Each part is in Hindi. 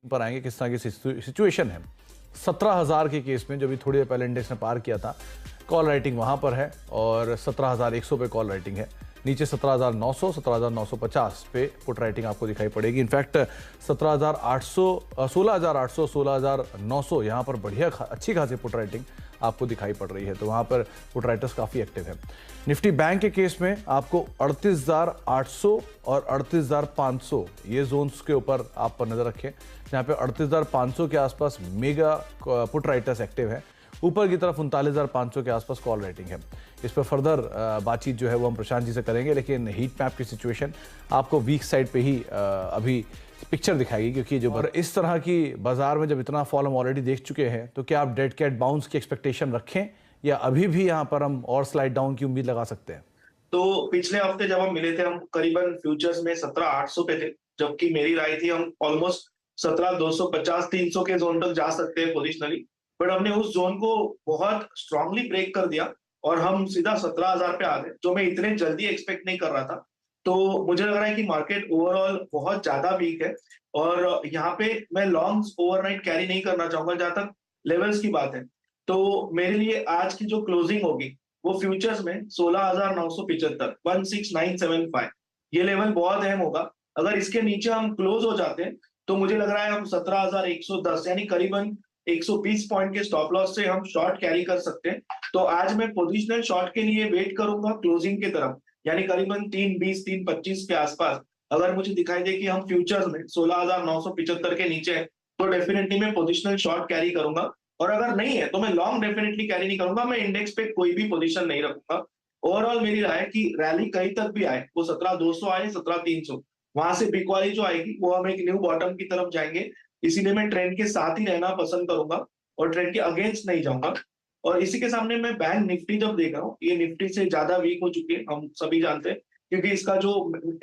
पर आएंगे किस तरह की सिचुएशन है। 17,000 के केस में जो भी थोड़ी देर पहले इंडेक्स ने पार किया था, कॉल राइटिंग वहां पर है और 17,100 पे कॉल राइटिंग है। नीचे 17,900, 17,950 पे पुट राइटिंग आपको दिखाई पड़ेगी। इनफैक्ट 17,800, 16,800, 16,900 यहाँ पर बढ़िया अच्छी खासी पुट राइटिंग आपको दिखाई पड़ रही है, तो वहाँ पर पुट राइटर्स काफ़ी एक्टिव है। निफ्टी बैंक के केस में आपको 38,800 और 38,500 ये जोन्स के ऊपर आप पर नज़र रखें, जहाँ पे 38,500 के आसपास मेगा पुट राइटर्स एक्टिव है। ऊपर की तरफ 39,500 के आसपास कॉल रेटिंग है। इस पर फर्दर बातचीत जो है वो हम प्रशांत जी से करेंगे, लेकिन हीट मैप की सिचुएशन आपको वीक साइड पे ही अभी पिक्चर दिखाएगी, क्योंकि जो इस तरह की बाजार में जब इतना फॉल हम ऑलरेडी देख चुके हैं, तो क्या आप डेड कैट बाउंस की एक्सपेक्टेशन रखें या अभी भी यहाँ पर हम और स्लाइड डाउन की उम्मीद लगा सकते हैं? तो पिछले हफ्ते जब हम मिले थे, हम करीबन फ्यूचर्स में 17,800 पे थे, जबकि मेरी राय थी हम ऑलमोस्ट 17,250, 300 के जोन तक जा सकते हैं पोजिशनली। बट हमने उस जोन को बहुत स्ट्रांगली ब्रेक कर दिया और हम सीधा 17,000 पे आ गए, जो मैं इतने जल्दी एक्सपेक्ट नहीं कर रहा था। तो मुझे लग रहा है कि मार्केट ओवरऑल बहुत ज्यादा वीक है और यहाँ पे मैं लॉन्ग्स ओवरनाइट कैरी नहीं करना चाहूंगा जहां तक लेवल्स की बात है। तो मेरे लिए आज की जो क्लोजिंग होगी वो फ्यूचर्स में 16,975, 16,975 ये लेवल बहुत अहम होगा। अगर इसके नीचे हम क्लोज हो जाते हैं तो मुझे लग रहा है हम 17,110 यानी करीबन 120 पॉइंट के स्टॉप लॉस से हम शॉर्ट कैरी कर सकते हैं। तो आज मैं पोजिशनल शॉर्ट के लिए वेट करूंगा क्लोजिंग की तरफ, यानी करीबन 320, 325 के आसपास। अगर मुझे दिखाई दे कि हम फ्यूचर्स में 16,975 के नीचे है तो डेफिनेटली मैं पोजिशनल शॉर्ट कैरी करूंगा, और अगर नहीं है तो मैं लॉन्ग डेफिनेटली कैरी नहीं करूंगा। मैं इंडेक्स पे कोई भी पोजीशन नहीं रखूंगा। ओवरऑल मेरी राय है कि रैली कहीं तक भी आए, वो 17,200 आए, 17,300, वहां से बिग वाली जो आएगी वो हम एक न्यू बॉटम की तरफ जाएंगे। इसीलिए मैं ट्रेंड के साथ ही रहना पसंद करूंगा और ट्रेंड के अगेंस्ट नहीं जाऊंगा। और इसी के सामने मैं बैंक निफ्टी जब देख रहा हूँ, ये निफ्टी से ज्यादा वीक हो चुकी है, हम सभी जानते हैं, क्योंकि इसका जो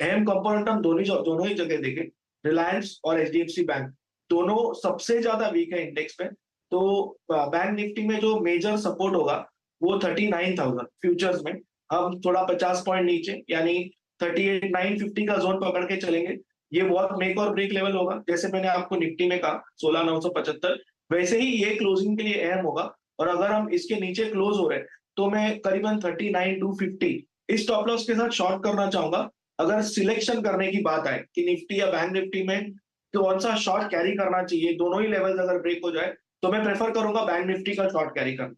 अहम कंपोनेंट हम दोनों ही जगह देखें, रिलायंस और एचडीएफसी बैंक दोनों सबसे ज्यादा वीक है इंडेक्स में। तो बैंक निफ्टी में जो मेजर सपोर्ट होगा वो 39,000 फ्यूचर्स में। हम थोड़ा 50 पॉइंट नीचे यानी 38,950 का जोन पकड़ के चलेंगे। ये बहुत मेक और ब्रेक लेवल होगा। जैसे मैंने आपको निफ्टी में कहा 16,975, वैसे ही ये क्लोजिंग के लिए अहम होगा। और अगर हम इसके नीचे क्लोज हो रहे हैं तो मैं करीबन 39,250 इस स्टॉप लॉस के साथ शॉर्ट करना चाहूंगा। अगर सिलेक्शन करने की बात आए कि निफ्टी या बैंक निफ्टी में कौन सा शॉर्ट कैरी करना चाहिए, दोनों ही लेवल्स अगर ब्रेक हो जाए तो मैं प्रेफर करूंगा बैंक निफ्टी का शॉर्ट कैरी करना।